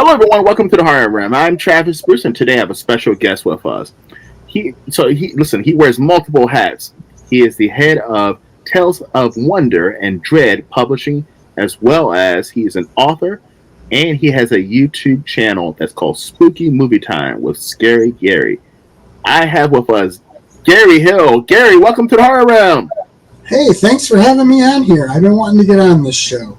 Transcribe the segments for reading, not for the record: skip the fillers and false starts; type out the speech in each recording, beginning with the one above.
Hello, everyone. Welcome to the Horror Room. I'm Travis Bruce, and today I have a special guest with us. He wears multiple hats. He is the head of Tales of Wonder and Dread Publishing, as well as he is an author, and he has a YouTube channel that's called Spooky Movie Time with Scary Gary. I have with us Gary Hill. Gary, welcome to the Horror Room. Hey, thanks for having me on here. I've been wanting to get on this show.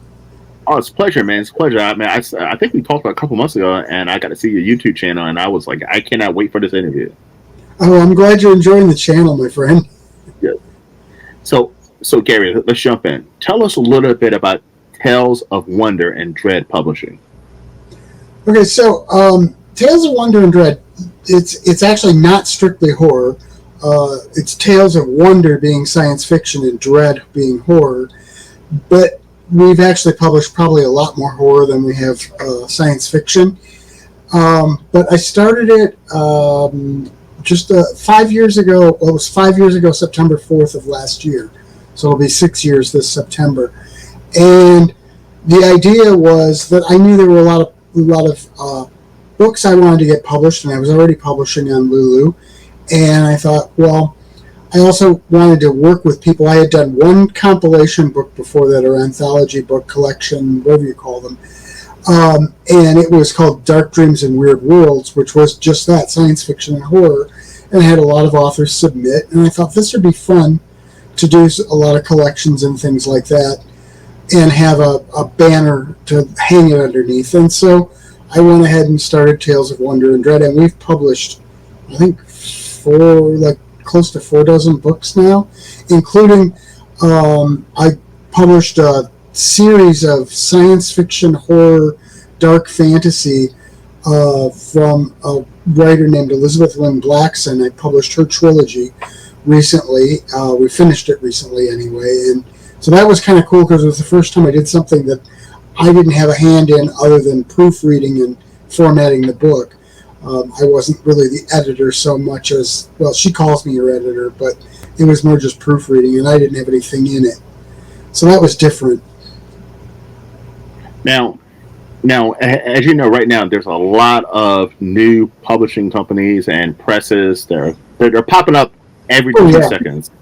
Oh, it's a pleasure, man. It's a pleasure. I think we talked a couple months ago, and I got to see your YouTube channel, and I was like, I cannot wait for this interview. Oh, I'm glad you're enjoying the channel, my friend. Yeah. So Gary, let's jump in. Tell us a little bit about Tales of Wonder and Dread Publishing. Okay, so Tales of Wonder and Dread, it's actually not strictly horror. It's Tales of Wonder being science fiction and Dread being horror, but we've actually published probably a lot more horror than we have science fiction. But I started it just 5 years ago. Well, it was 5 years ago, September 4th of last year. So it'll be 6 years this September. And the idea was that I knew there were a lot of books I wanted to get published, and I was already publishing on Lulu. And I thought, well, I also wanted to work with people. I had done one compilation book before that, or anthology book collection, whatever you call them. And it was called Dark Dreams and Weird Worlds, which was just that, science fiction and horror. And I had a lot of authors submit. And I thought this would be fun to do a lot of collections and things like that, and have a banner to hang it underneath. And so I went ahead and started Tales of Wonder and Dread. And we've published, I think, close to 4 dozen books now, including I published a series of science fiction, horror, dark fantasy from a writer named Elizabeth Lynn Blackson. I published her trilogy recently. We finished it recently anyway, and so that was kind of cool because it was the first time I did something that I didn't have a hand in other than proofreading and formatting the book. I wasn't really the editor so much as, well, she calls me your editor, but it was more just proofreading, and I didn't have anything in it. So that was different. Now, as you know, right now there's a lot of new publishing companies and presses. They're popping up every 2 seconds.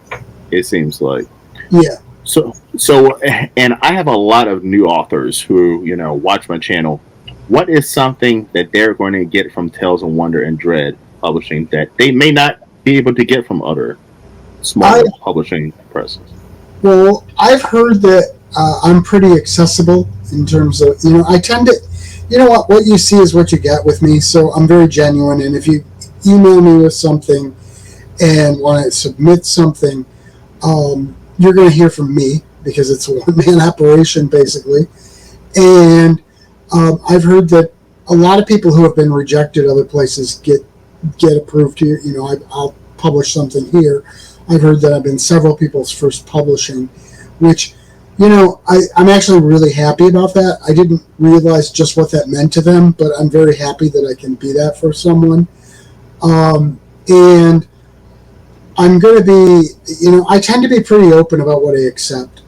It seems like. Yeah. So, and I have a lot of new authors who watch my channel. What is something that they're going to get from Tales of Wonder and Dread Publishing that they may not be able to get from other smaller publishing presses? Well, I've heard that I'm pretty accessible in terms of, I tend to, what you see is what you get with me, so I'm very genuine, and if you email me with something and want to submit something, you're going to hear from me, because it's a one-man operation, basically, and I've heard that a lot of people who have been rejected other places get approved here. I'll publish something here. I've heard that I've been several people's first publishing, which, I'm actually really happy about that. I didn't realize just what that meant to them, but I'm very happy that I can be that for someone. And I'm going to be, I tend to be pretty open about what I accept,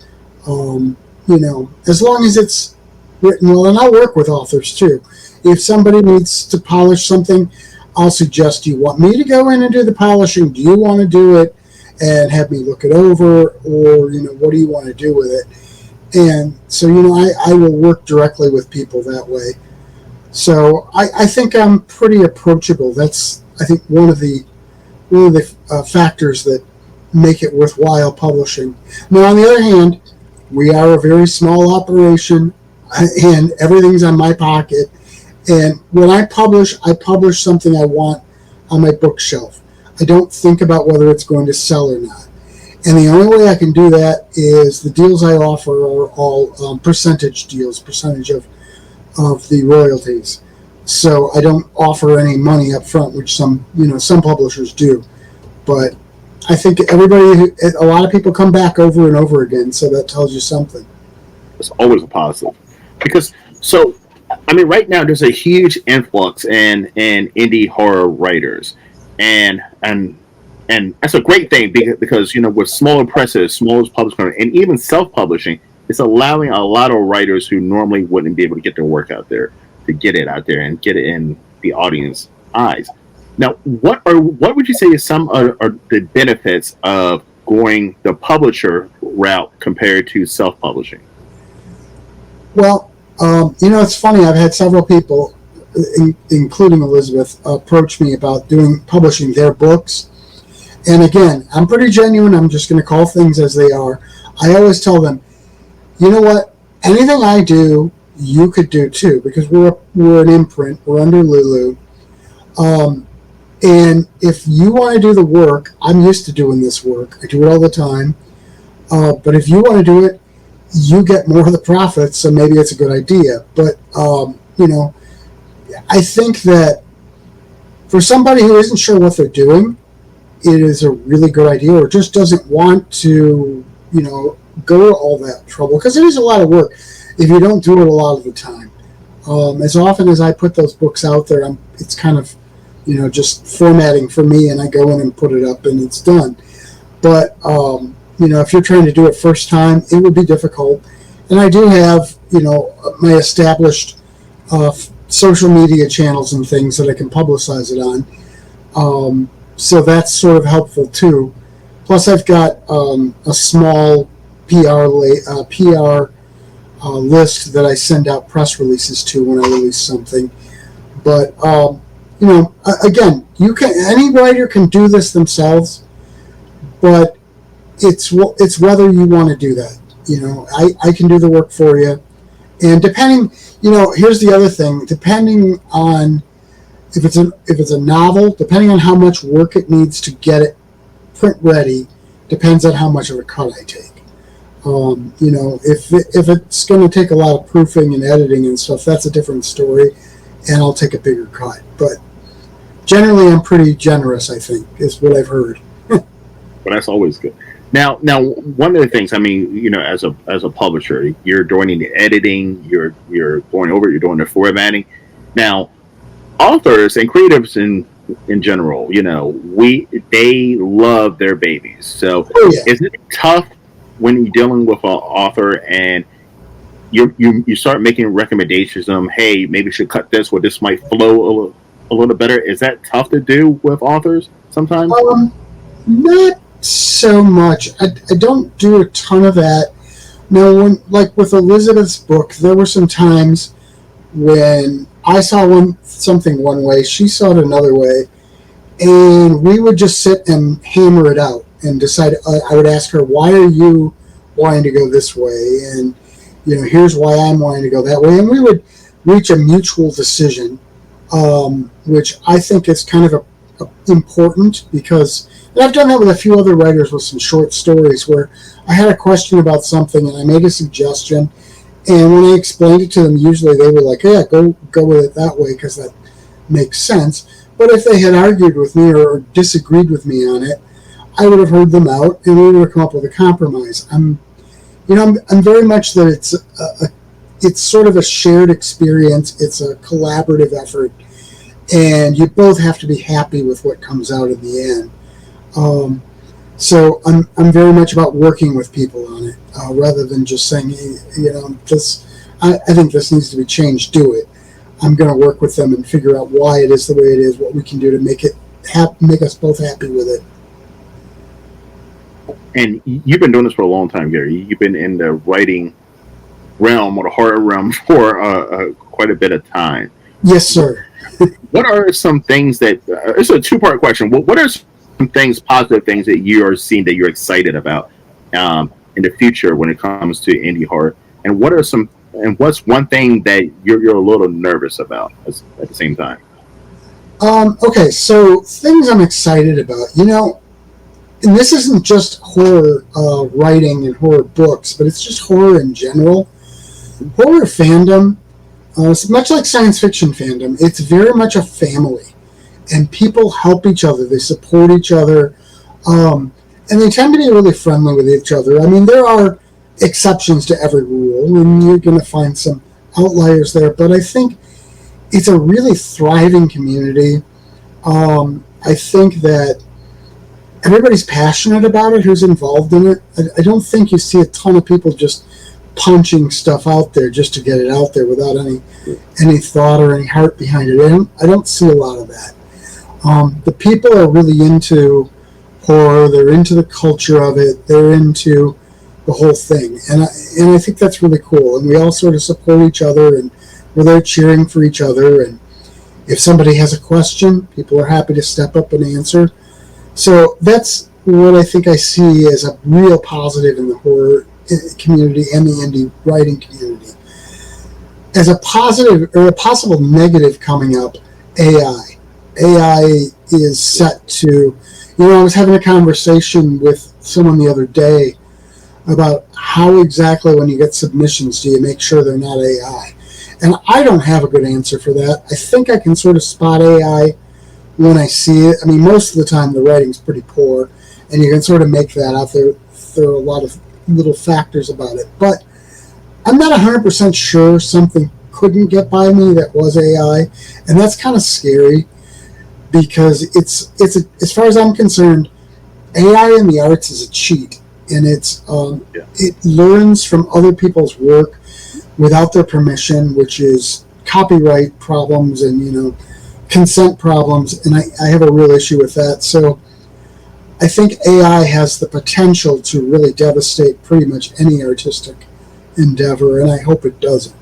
as long as it's written well, and I'll work with authors too. If somebody needs to polish something, I'll suggest, do you want me to go in and do the polishing? Do you want to do it and have me look it over, or what do you want to do with it? And so I will work directly with people that way. So I think I'm pretty approachable. That's, I think, one of the factors that make it worthwhile publishing. Now, on the other hand, we are a very small operation, and everything's on my pocket. And when I publish something I want on my bookshelf. I don't think about whether it's going to sell or not. And the only way I can do that is the deals I offer are all percentage deals, percentage of the royalties. So I don't offer any money up front, which some publishers do. But I think a lot of people come back over and over again, so that tells you something. It's always a positive. Because, right now there's a huge influx in indie horror writers. And that's a great thing because with smaller presses, smaller publishers, and even self-publishing, it's allowing a lot of writers who normally wouldn't be able to get their work out there to get it out there and get it in the audience eyes. Now, what would you say is some are the benefits of going the publisher route compared to self-publishing? Well, it's funny. I've had several people, including Elizabeth, approach me about publishing their books. And again, I'm pretty genuine. I'm just going to call things as they are. I always tell them, you know what? Anything I do, you could do too, because we're an imprint. We're under Lulu. And if you want to do the work, I'm used to doing this work. I do it all the time. But if you want to do it, you get more of the profits, so maybe it's a good idea. But, I think that for somebody who isn't sure what they're doing, it is a really good idea, or just doesn't want to, go to all that trouble, because it is a lot of work if you don't do it a lot of the time. As often as I put those books out there, it's kind of, just formatting for me, and I go in and put it up and it's done. But, if you're trying to do it first time, it would be difficult. And I do have, my established social media channels and things that I can publicize it on. So that's sort of helpful too. Plus, I've got a small PR list that I send out press releases to when I release something. But again, any writer can do this themselves, but it's whether you want to do that. I can do the work for you, and depending, here's the other thing. Depending on if it's a novel, depending on how much work it needs to get it print ready, depends on how much of a cut I take. If it's going to take a lot of proofing and editing and stuff, that's a different story, and I'll take a bigger cut. But generally, I'm pretty generous, I think, is what I've heard. Well, that's always good. Now, one of the things, as a publisher, you're doing the editing, you're going over it, you're doing the formatting. Now, authors and creatives in general, they love their babies. So, Is it tough when you're dealing with an author and you start making recommendations of them? Hey, maybe you should cut this, or this might flow a little better. Is that tough to do with authors sometimes? Not so much. I don't do a ton of that. Now, like with Elizabeth's book, there were some times when I saw something one way, she saw it another way, and we would just sit and hammer it out and decide. I would ask her, why are you wanting to go this way? And, here's why I'm wanting to go that way. And we would reach a mutual decision, which I think is kind of important, because and I've done that with a few other writers with some short stories where I had a question about something and I made a suggestion, and when I explained it to them, usually they were like, yeah, go with it that way because that makes sense. But if they had argued with me or disagreed with me on it, I would have heard them out and we would have come up with a compromise. I'm very much that it's sort of a shared experience. It's a collaborative effort, and you both have to be happy with what comes out in the end. So I'm very much about working with people on it, rather than just saying, hey, I think this needs to be changed, do it. I'm going to work with them and figure out why it is the way it is, what we can do to make us both happy with it. And you've been doing this for a long time, Gary. You've been in the writing realm or the horror realm for quite a bit of time. Yes, sir. What are some things that it's a two-part question. What are some positive things that you are seeing that you're excited about in the future when it comes to indie horror, and what's one thing that you're a little nervous about at the same time? Okay, so things I'm excited about, and this isn't just horror writing and horror books, but it's just horror in general. Horror fandom, much like science fiction fandom, it's very much a family. And people help each other. They support each other. And they tend to be really friendly with each other. I mean, there are exceptions to every rule, and you're going to find some outliers there. But I think it's a really thriving community. I think that everybody's passionate about it who's involved in it. I don't think you see a ton of people just punching stuff out there just to get it out there without any thought or any heart behind it. I don't see a lot of that. The people are really into horror. They're into the culture of it. They're into the whole thing, and I think that's really cool. And we all sort of support each other, and we're there cheering for each other. And if somebody has a question, people are happy to step up and answer. So that's what I think I see as a real positive in the horror community and the indie writing community. As a positive or a possible negative coming up, AI. AI is set to, I was having a conversation with someone the other day about how exactly when you get submissions do you make sure they're not AI. And I don't have a good answer for that. I think I can sort of spot AI when I see it. I mean, most of the time the writing's pretty poor, and you can sort of make that out. There are a lot of little factors about it. But I'm not 100% sure something couldn't get by me that was AI, and that's kind of scary because it's as far as I'm concerned, AI in the arts is a cheat, and it learns from other people's work without their permission, which is copyright problems and consent problems, and I have a real issue with that. So I think AI has the potential to really devastate pretty much any artistic endeavor, and I hope it doesn't.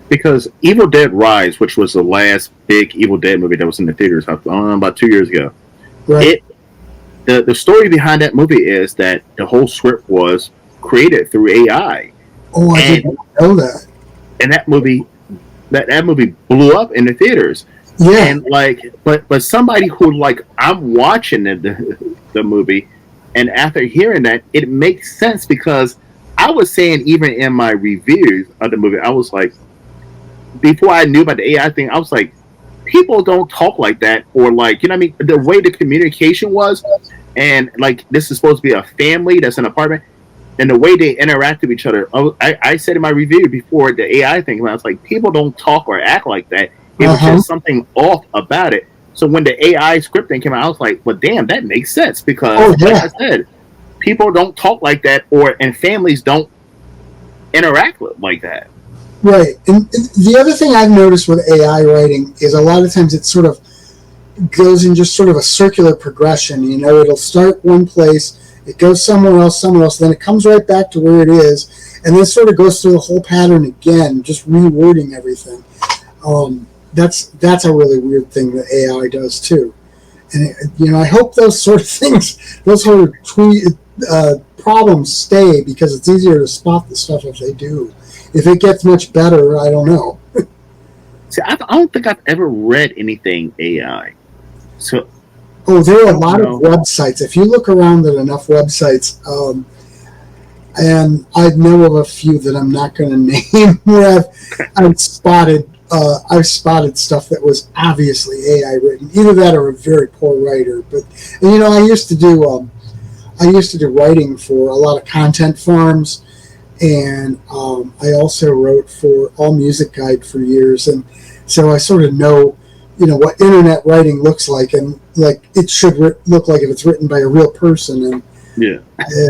Because Evil Dead Rise, which was the last big Evil Dead movie that was in the theaters about 2 years ago, right? The story behind that movie is that the whole script was created through AI. Oh, I didn't know that. And that movie blew up in the theaters. Yeah. And but somebody who I'm watching the movie, and after hearing that, it makes sense because I was saying even in my reviews of the movie, I was like, before I knew about the AI thing, I was like, people don't talk like that, or the way the communication was, and this is supposed to be a family that's an apartment, and the way they interact with each other. I said in my review before the AI thing, I was like, people don't talk or act like that. It was just something off about it. So when the AI scripting came out, I was like, well, damn, that makes sense because, like I said, people don't talk like that, and families don't interact like that. Right. And the other thing I've noticed with AI writing is a lot of times it sort of goes in just sort of a circular progression. It'll start one place, it goes somewhere else, then it comes right back to where it is, and then sort of goes through the whole pattern again, just rewording everything. That's a really weird thing that AI does too. And I hope those sort of things, those sort of problems stay, because it's easier to spot the stuff if they do. If it gets much better, I don't know. See, I don't think I've ever read anything AI. So, there are a lot of websites. If you look around at enough websites, and I know of a few that I'm not going to name, where I've spotted stuff that was obviously AI written. Either that or a very poor writer. But I used to do writing for a lot of content farms. And I also wrote for AllMusic Guide for years, and so I sort of know, what internet writing looks like, and it should look like if it's written by a real person. And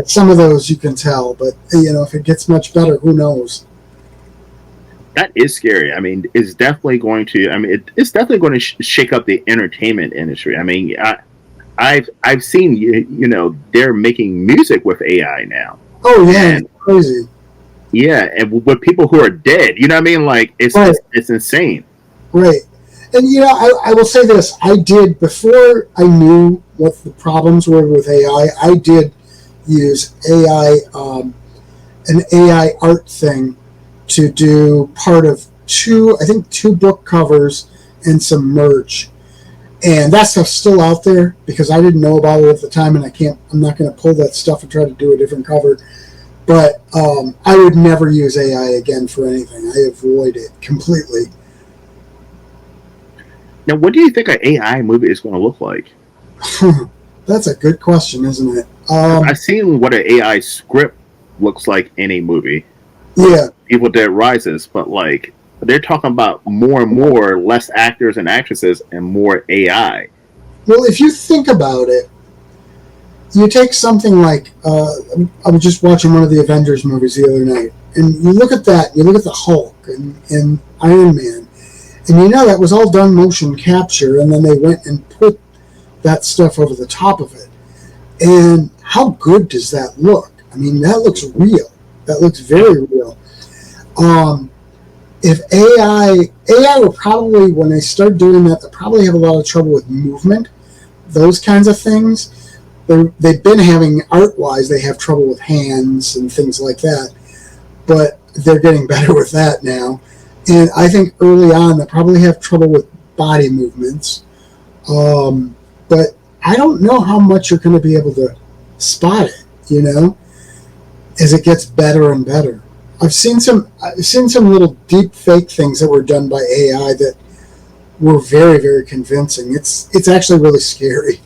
some of those you can tell, but if it gets much better, who knows? That is scary. I mean, it's definitely going to. I mean, it's definitely going to shake up the entertainment industry. I mean, I've seen they're making music with AI now. Oh yeah, it's crazy. Yeah, and with people who are dead, it's insane. Right. And I will say this: I did, before I knew what the problems were with AI, I did use AI, an AI art thing, to do part of two book covers and some merch. And that stuff's still out there because I didn't know about it at the time, and I'm not going to pull that stuff and try to do a different cover. But I would never use AI again for anything. I avoid it completely. Now, what do you think an AI movie is going to look like? That's a good question, isn't it? I've seen what an AI script looks like in a movie. Yeah. Evil Dead Rises, but they're talking about more and more less actors and actresses and more AI. Well, if you think about it, you take something like I was just watching one of the Avengers movies the other night, and you look at that, you look at the Hulk and Iron Man, and you know that was all done motion capture, and then they went and put that stuff over the top of it. And how good does that look? I mean, that looks real. That looks very real. If AI will probably, when they start doing that, they'll probably have a lot of trouble with movement, those kinds of things. They've been having, art-wise, they have trouble with hands and things like that, but they're getting better with that now. And I think early on, they'll probably have trouble with body movements. But I don't know how much you're going to be able to spot it, as it gets better and better. I've seen some little deep fake things that were done by AI that were very, very convincing. It's actually really scary.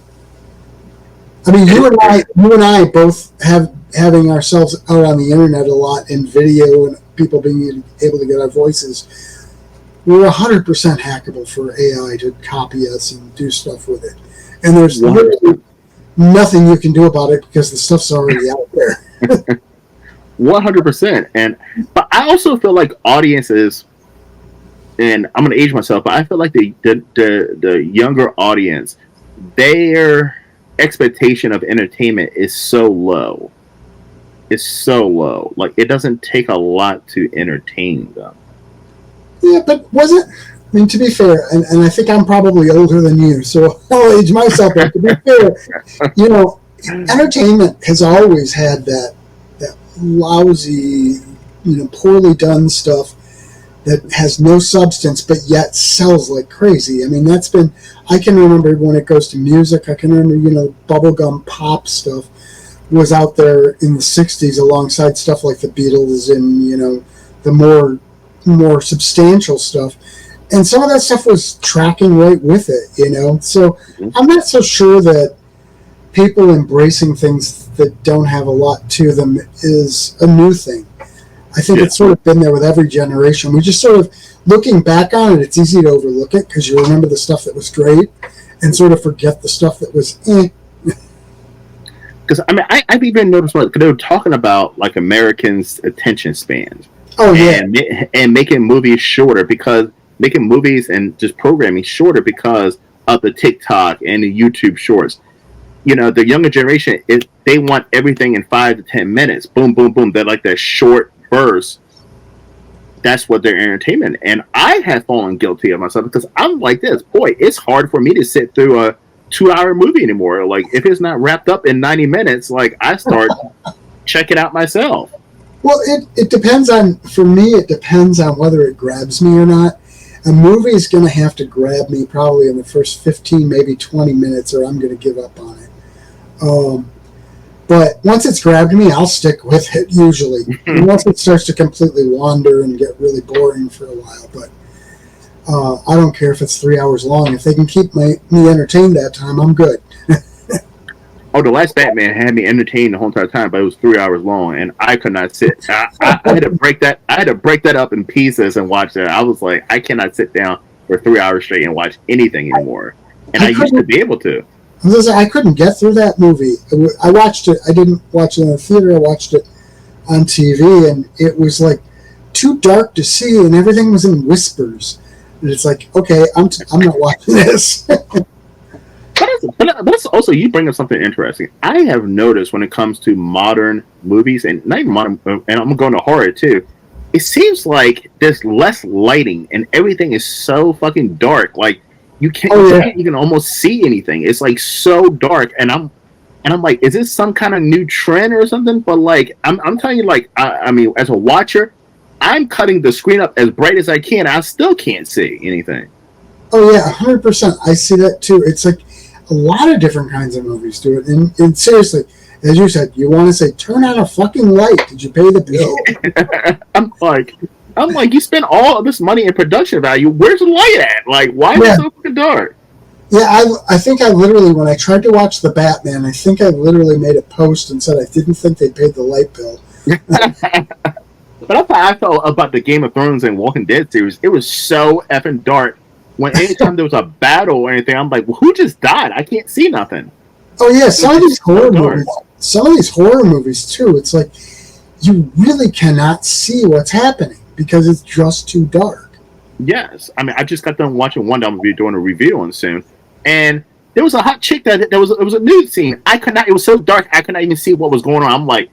I mean, you and I both having ourselves out on the internet a lot in video and people being able to get our voices. We're 100% hackable for AI to copy us and do stuff with it. And there's literally nothing you can do about it because the stuff's already out there. 100%. But I also feel like audiences, and I'm going to age myself, but I feel like the younger audience, their expectation of entertainment is so low. It's so low. Like, it doesn't take a lot to entertain them. Yeah, but I mean, to be fair, and I think I'm probably older than you, so I'll age myself up. To be fair, entertainment has always had that lousy, poorly done stuff that has no substance but yet sells like crazy. I mean, I can remember when it goes to music, I can remember, bubblegum pop stuff was out there in the 60s alongside stuff like the Beatles and, the more substantial stuff. And some of that stuff was tracking right with it, So I'm not so sure that people embracing things that don't have a lot to them is a new thing. I think it's sort of been there with every generation. We just sort of, looking back on it, it's easy to overlook it because you remember the stuff that was great and sort of forget the stuff that was Because, I mean, I've even noticed when they were talking about, like, Americans' attention spans. Oh, yeah. And making movies shorter making movies and just programming shorter because of the TikTok and the YouTube shorts. The younger generation, they want everything in 5 to 10 minutes. Boom, boom, boom. They're like that short burst. That's what their entertainment. And I have fallen guilty of myself because I'm like this. Boy, it's hard for me to sit through a 2-hour movie anymore. Like, if it's not wrapped up in 90 minutes, like, I start checking out myself. Well, it depends for me, it depends on whether it grabs me or not. A movie is going to have to grab me probably in the first 15, maybe 20 minutes, or I'm going to give up on it. But once it's grabbed me, I'll stick with it, usually. Unless it starts to completely wander and get really boring for a while. But I don't care if it's 3 hours long. If they can keep me entertained that time, I'm good. Oh, the last Batman had me entertained the whole entire time, but it was 3 hours long, and I could not sit. I had to break that. I had to break that up in pieces and watch that. I was like, I cannot sit down for 3 hours straight and watch anything anymore. And I used to be able to. I couldn't get through that movie. I watched it. I didn't watch it in the theater. I watched it on TV, and it was like too dark to see, and everything was in whispers. And it's like, okay, I'm not watching this. But also, you bring up something interesting. I have noticed when it comes to modern movies, and not even modern, and I'm going to horror too, it seems like there's less lighting and everything is so fucking dark. Like, you can't even almost see anything. It's like so dark, and I'm like, is this some kind of new trend or something? But like, I'm telling you, like, I mean, as a watcher, I'm cutting the screen up as bright as I can. I still can't see anything. Oh yeah, 100%. I see that too. It's like a lot of different kinds of movies do it. And seriously, as you said, you want to say, turn on a fucking light. Did you pay the bill? I'm like, you spent all of this money in production value. Where's the light at? Like, why is it so fucking dark? Yeah, I think I literally, when I tried to watch The Batman, I think I literally made a post and said I didn't think they paid the light bill. But that's how I felt about the Game of Thrones and Walking Dead series. It was so effing dark. When anytime there was a battle or anything, I'm like, well, who just died? I can't see nothing. Oh yeah, some of these horror dark. movies. Some of these horror movies too. It's like you really cannot see what's happening because it's just too dark. Yes, I mean I just got done watching one that I'm gonna be doing a review on soon, and there was a hot chick that there was it was a nude scene. I could not. It was so dark I could not even see what was going on. I'm like,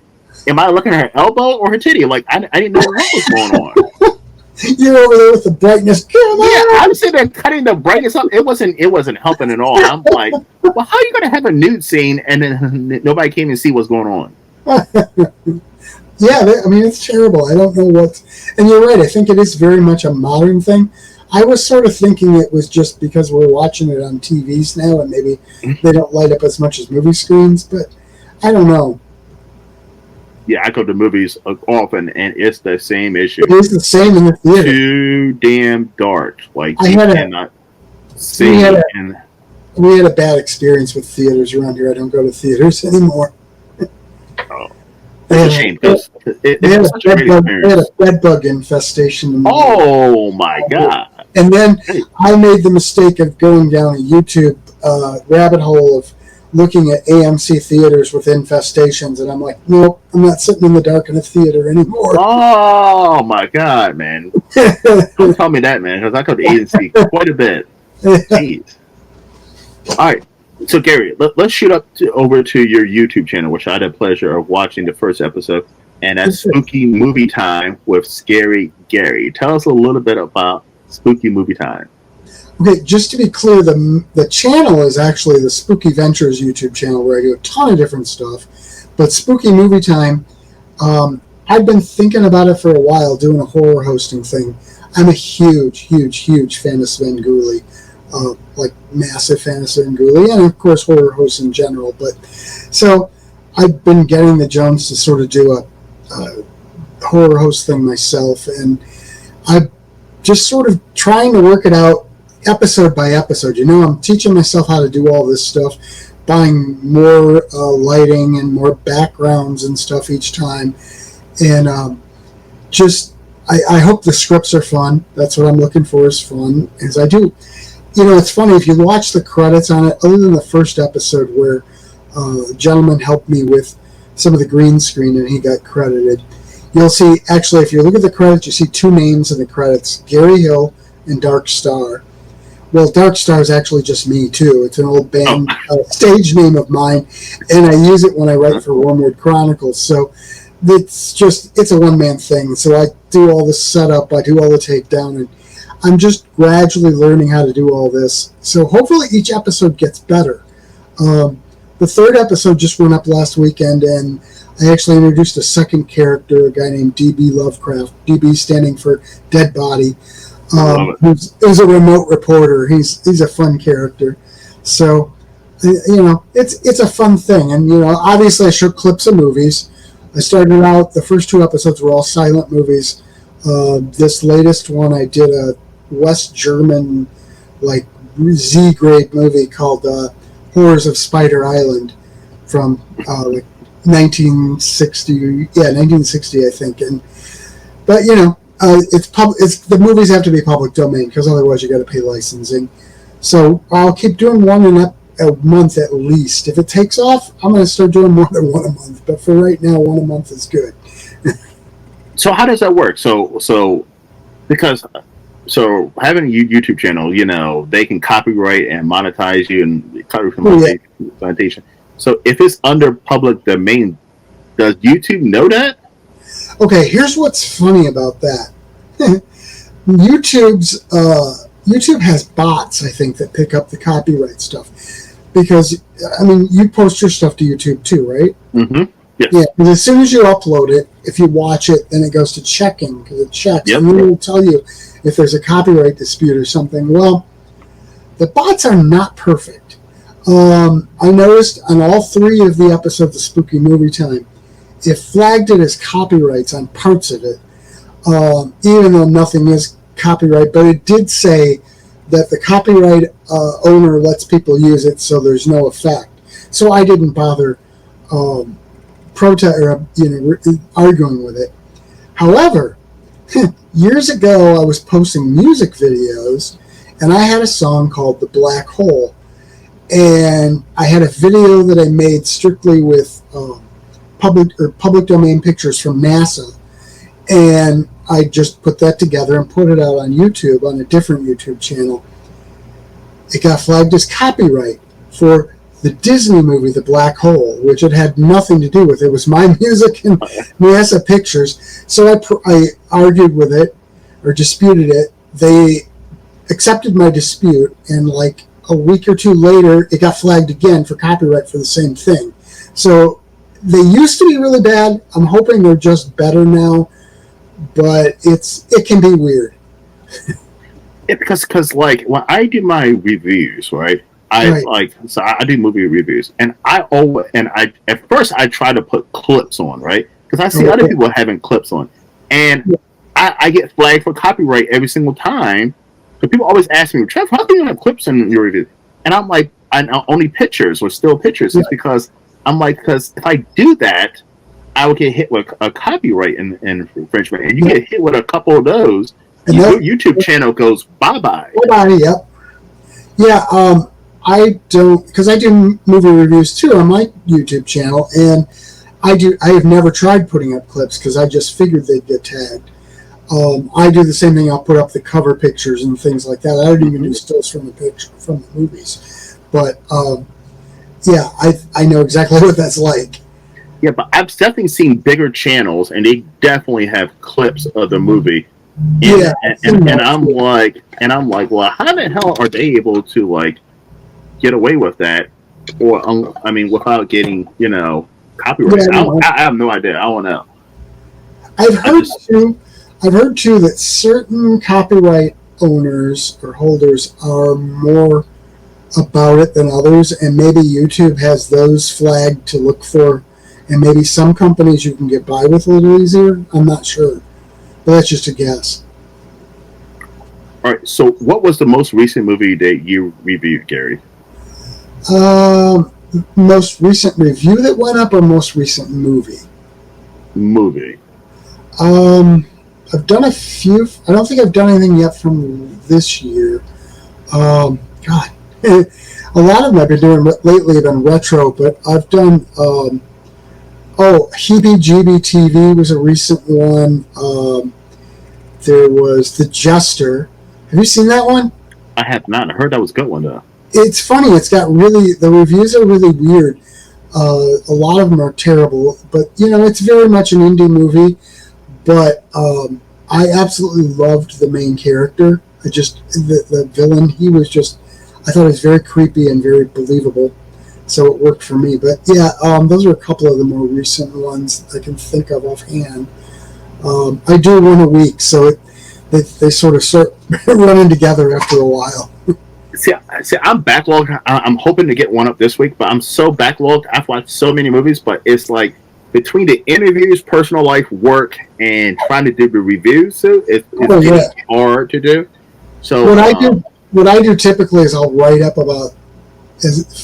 am I looking at her elbow or her titty? Like I didn't know what was going on. You're over there with the brightness. Come Yeah, on! I'm sitting there cutting the brightness up. It wasn't helping at all. I'm like, well, how are you gonna have a nude scene and then nobody came and see what's going on? Yeah, I mean it's terrible. I don't know what. And you're right. I think it is very much a modern thing. I was sort of thinking it was just because we're watching it on TVs now, and maybe they don't light up as much as movie screens. But I don't know. Yeah, I go to movies often, and it's the same issue. It is the same in the theater. Too damn dark. Like I you had a- cannot see. we had a- And We had a bad experience with theaters around here. I don't go to theaters anymore. it's a shame because They had it's a such a great bed bug, they had experience. a bed bug infestation. In the Oh my god! And then Hey. I made the mistake of going down a YouTube rabbit hole of looking at AMC theaters with infestations, and I'm like, nope, I'm not sitting in the dark in a theater anymore. Oh my god, man! Don't tell me that, man, because I go to agency quite a bit. Jeez. All right. So Gary, let's shoot over to your YouTube channel, which I had the pleasure of watching the first episode, and that's Spooky Movie Time with Scary Gary. Tell us a little bit about Spooky Movie Time. Okay, just to be clear, the channel is actually the Spooky Ventures YouTube channel where I do a ton of different stuff. But Spooky Movie Time, I've been thinking about it for a while, doing a horror hosting thing. I'm a huge fan of Svengoolie. Like massive fan of Svengoolie, and of course horror hosts in general. But so I've been getting the Jones to sort of do a horror host thing myself, and I'm just sort of trying to work it out episode by episode. You know, I'm teaching myself how to do all this stuff, buying more lighting and more backgrounds and stuff each time, and just I hope the scripts are fun. That's what I'm looking for, is fun, as I do. You know, it's funny, if you watch the credits on it, other than the first episode where a gentleman helped me with some of the green screen and he got credited, you'll see, actually, if you look at the credits, you see two names in the credits, Gary Hill and Dark Star. Well, Dark Star is actually just me, too. It's an old band stage name of mine, and I use it when I write for Wormwood Chronicles. So it's a one-man thing. So I do all the setup, I do all the takedown, and I'm just gradually learning how to do all this. So hopefully each episode gets better. The third episode just went up last weekend, and I actually introduced a second character, a guy named DB Lovecraft, DB standing for Dead Body, who's a remote reporter. He's a fun character. So, you know, it's a fun thing. And, you know, obviously I show clips of movies. I started out, the first two episodes were all silent movies. This latest one, I did a West German, like, Z-grade movie called Horrors of Spider Island from like 1960, 1960, I think. But you know, it's the movies have to be public domain because otherwise you got to pay licensing. So I'll keep doing one a month at least. If it takes off, I'm going to start doing more than one a month. But for right now, one a month is good. So how does that work? So having a YouTube channel, you know, they can copyright and monetize you and copyright monetization. So if it's under public domain, does YouTube know that? Okay, here's what's funny about that. YouTube has bots, I think, that pick up the copyright stuff. Because, I mean, you post your stuff to YouTube too, right? Mm-hmm. Yes. Yeah, because as soon as you upload it, if you watch it, then it goes to checking, because it checks, and then it'll tell you if there's a copyright dispute or something. Well, the bots are not perfect. I noticed on all three of the episodes of Spooky Movie Time, it flagged it as copyrights on parts of it, even though nothing is copyright, but it did say that the copyright owner lets people use it, so there's no effect. So I didn't bother arguing with it. However, years ago I was posting music videos, and I had a song called The Black Hole, and I had a video that I made strictly with public domain pictures from NASA, and I just put that together and put it out on YouTube on a different YouTube channel. It got flagged as copyright for the Disney movie The Black Hole, which it had nothing to do with. It was my music and NASA pictures. So I argued with it or disputed it. They accepted my dispute, and like a week or two later, it got flagged again for copyright for the same thing. So they used to be really bad. I'm hoping they're just better now, but it can be weird. Yeah, because like when I do my reviews, right? I do movie reviews, and I at first I try to put clips on, right? Because I see other people having clips on, and I get flagged for copyright every single time. But people always ask me, Trev, how can you have clips in your review? And I'm like, only pictures or still pictures. It's because I'm like, because if I do that, I would get hit with a copyright infringement, and you get hit with a couple of those, and your YouTube channel goes bye-bye. Yep. Yeah, I don't, because I do movie reviews too on my YouTube channel, and I have never tried putting up clips because I just figured they'd get tagged. I do the same thing. I'll put up the cover pictures and things like that. I don't even do stills from the movies, but yeah, I know exactly what that's like. Yeah, but I've definitely seen bigger channels, and they definitely have clips of the movie. And I'm like, well, how the hell are they able to like get away with that? Or I mean, without getting copyright? I have no idea. I don't know. I've heard too that certain copyright owners or holders are more about it than others, and maybe YouTube has those flagged to look for, and maybe some companies you can get by with a little easier. I'm not sure, but that's just a guess. All right, so what was the most recent movie that you reviewed, Gary? Most recent review that went up, or most recent movie? Movie. I've done a few. I don't think I've done anything yet from this year. God, a lot of them I've been doing lately have been retro, but I've done. Heebie-Jeebie TV was a recent one. There was The Jester. Have you seen that one? I have not. I heard that was a good one though. It's funny. It's got the reviews are really weird. A lot of them are terrible, but it's very much an indie movie. But I absolutely loved the main character. The villain. I thought he was very creepy and very believable. So it worked for me. But yeah, those are a couple of the more recent ones I can think of offhand. I do one a week, so they sort of start running together after a while. See, I'm backlogged. I'm hoping to get one up this week, but I'm so backlogged. I've watched so many movies, but it's like between the interviews, personal life, work, and trying to do the reviews, so it's getting hard to do. So what I do typically is I'll write up about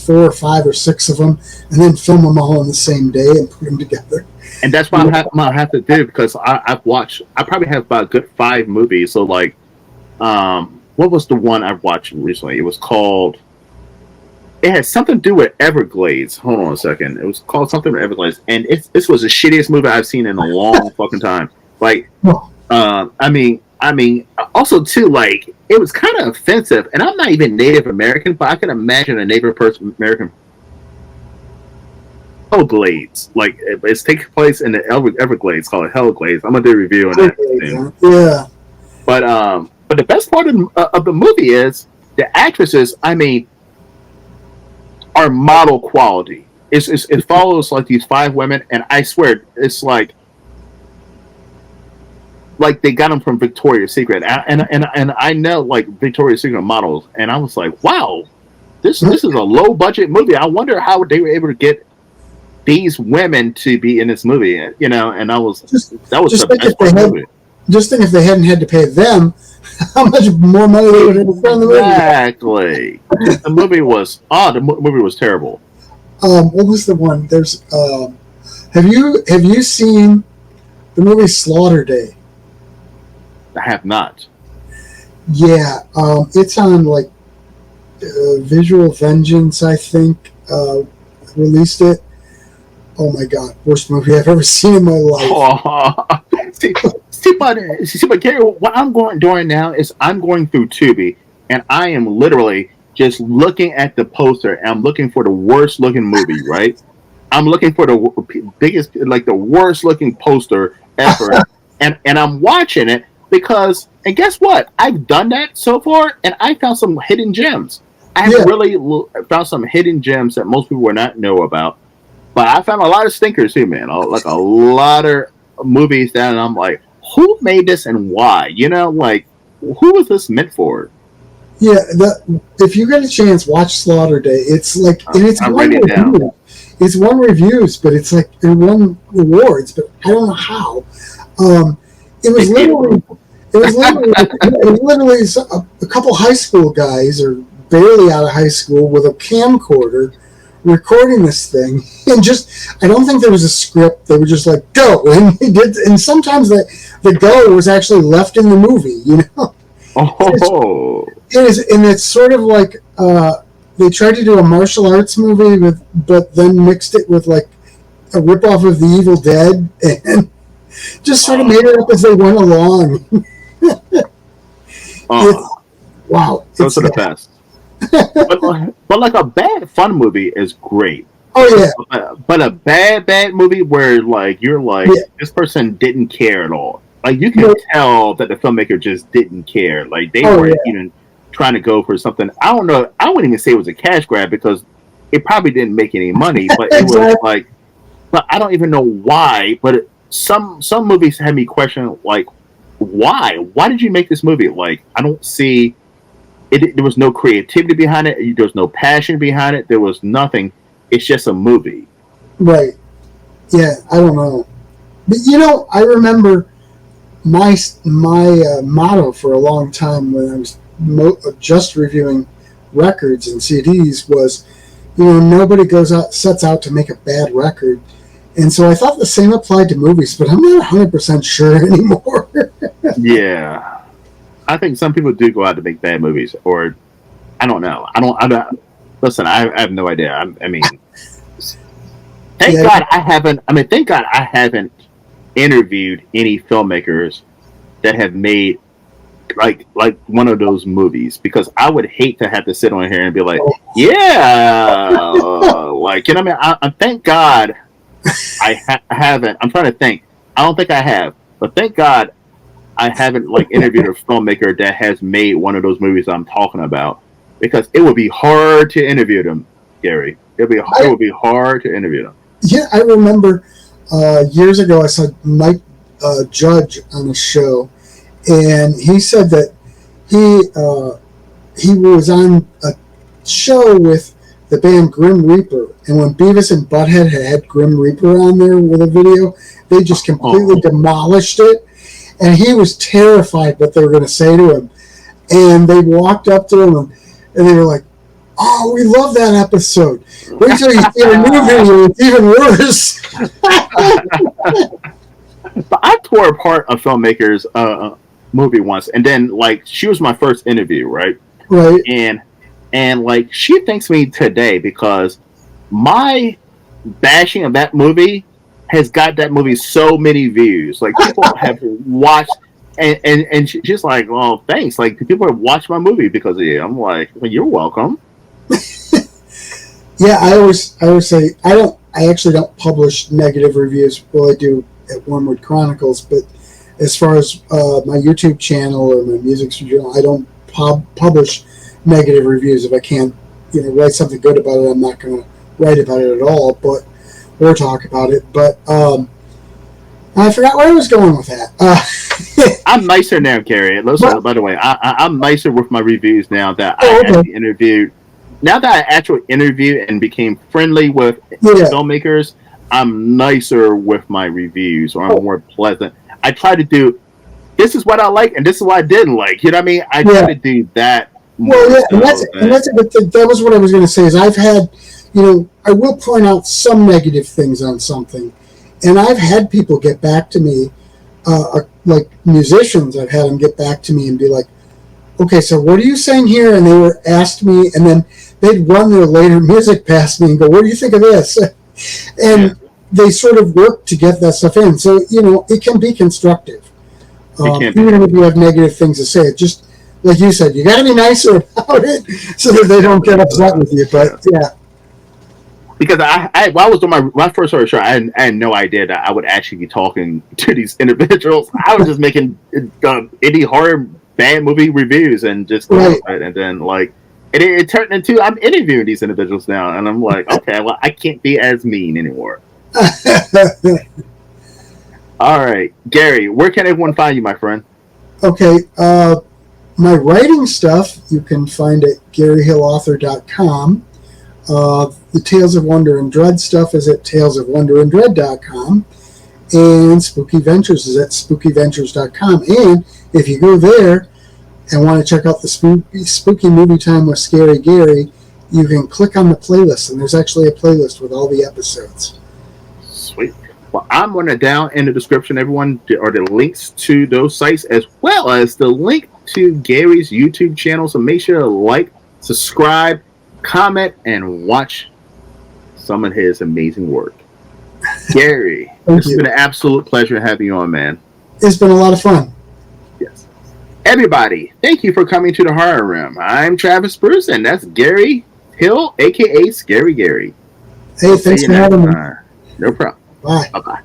4 or 5 or 6 of them, and then film them all on the same day and put them together. And that's what I have to do, because I probably have about a good 5 movies. So like, what was the one I've watched recently? It was called. It had something to do with Everglades. Hold on a second. It was called something with Everglades, and this was the shittiest movie I've seen in a long fucking time. Like, I mean, also too, like, it was kind of offensive, and I'm not even Native American, but I can imagine a Native American. Hellglades, like it's taking place in the Everglades, called Hellglades. I'm gonna do a review on that. Yeah. But the best part of the movie is the actresses. I mean, are model quality. It follows like these 5 women, and I swear it's like they got them from Victoria's Secret, and I know like Victoria's Secret models, and I was like, wow, this is a low budget movie. I wonder how they were able to get these women to be in this movie, and that was the best part of the movie. Just think if they hadn't had to pay them, how much more money they would have spent on the movie. Exactly. The movie was terrible. What was the one? There's have you seen the movie Slaughter Day? I have not. Yeah, it's on like Visual Vengeance, I think, released it. Oh my god, worst movie I've ever seen in my life. Oh, but Gary, what I'm doing now is I'm going through Tubi, and I am literally just looking at the poster, and I'm looking for the worst looking movie, right? I'm looking for the biggest, like the worst looking poster ever, and I'm watching it because, and guess what? I've done that so far, and I found some hidden gems. I have really found some hidden gems that most people would not know about. But I found a lot of stinkers too, man. Like a lot of movies that I'm like, who made this and why? You know, like who was this meant for? Yeah, if you get a chance, watch Slaughter Day. It's like, and it's one review. It's won reviews, but it's like it won awards, but I don't know how. It was literally a couple high school guys, or barely out of high school, with a camcorder recording this thing, and just, I don't think there was a script. They were just like, go, and they did, and sometimes the go was actually left in the movie, you know. Oh, and it's sort of like they tried to do a martial arts movie but then mixed it with like a ripoff of The Evil Dead, and just sort of made it up as they went along. Wow, those are the best. but like a bad fun movie is great. Oh yeah. But a bad movie where like you're like, this person didn't care at all. Like you can tell that the filmmaker just didn't care. Like they weren't even trying to go for something. I don't know. I wouldn't even say it was a cash grab because it probably didn't make any money. But it was like, but I don't even know why. But some movies had me question like, why? Why did you make this movie? Like I don't see. There was no creativity behind it. There was no passion behind it. There was nothing. It's just a movie. Right. Yeah, I don't know. But, you know, I remember my motto for a long time when I was just reviewing records and CDs was, you know, nobody sets out to make a bad record. And so I thought the same applied to movies, but I'm not 100% sure anymore. Yeah. I think some people do go out to make bad movies, or I don't know. I don't. Listen, I have no idea. I mean, thank God I haven't. I mean, thank God I haven't interviewed any filmmakers that have made like one of those movies, because I would hate to have to sit on here and be like, like, you know what I mean? I thank God I haven't. I'm trying to think. I don't think I have, but thank God I haven't like interviewed a filmmaker that has made one of those movies I'm talking about, because it would be hard to interview them, Gary. It would be hard to interview them. Yeah, I remember years ago I saw Mike Judge on a show, and he said that he was on a show with the band Grim Reaper, and when Beavis and Butthead had Grim Reaper on there with a video, they just completely demolished it. And he was terrified what they were going to say to him. And they walked up to him, and they were like, oh, we love that episode. Wait till you see the new video, it's even worse. But I tore apart a filmmaker's movie once, and then, like, she was my first interview, right? Right. And like, she thanks me today because my bashing of that movie has got that movie so many views. Like, people have watched, and she's like, well, thanks. Like, people have watched my movie because of you. I'm like, well, you're welcome. Yeah, I always say, I actually don't publish negative reviews. Well, I do at Wormwood Chronicles, but as far as my YouTube channel or my music studio, I don't publish negative reviews. If I can't, write something good about it, I'm not going to write about it at all. But or talk about it, but I forgot where I was going with that. I'm nicer now, Gary. Listen, by the way, I'm nicer with my reviews now that I actually interviewed. Now that I actually interviewed and became friendly with filmmakers, I'm nicer with my reviews, or I'm more pleasant. I try to do, this is what I like, and this is what I didn't like. You know what I mean? I try to do that. That was what I was going to say, is I've had, I will point out some negative things on something, and I've had people get back to me, like musicians, I've had them get back to me and be like, okay, so what are you saying here? And they were asked me, and then they'd run their later music past me and go, what do you think of this? And they sort of work to get that stuff in. So, it can be constructive. Even if you have negative things to say, it just, like you said, you got to be nicer about it so that they don't get upset with you. But yeah. Because while I was on my first story show, I had no idea that I would actually be talking to these individuals. I was just making indie horror bad movie reviews and just going with it. And then it turned into I'm interviewing these individuals now, and I'm like, okay, well, I can't be as mean anymore. All right, Gary, where can everyone find you, my friend? Okay, my writing stuff you can find at GaryHillAuthor.com. The Tales of Wonder and Dread stuff is at talesofwonderanddread.com, and Spooky Ventures is at spookyventures.com. And if you go there and want to check out the spooky movie time with Scary Gary, you can click on the playlist, and there's actually a playlist with all the episodes. Sweet. Well, I'm going to down in the description, everyone, are the links to those sites as well as the link to Gary's YouTube channel. So make sure to like, subscribe, comment, and watch some of his amazing work. Gary, it's been an absolute pleasure having you on, man. It's been a lot of fun. Yes. Everybody, thank you for coming to the Horror Room. I'm Travis Bruce, and that's Gary Hill, a.k.a. Scary Gary. Hey, thanks for having me. No problem. Bye. Bye-bye.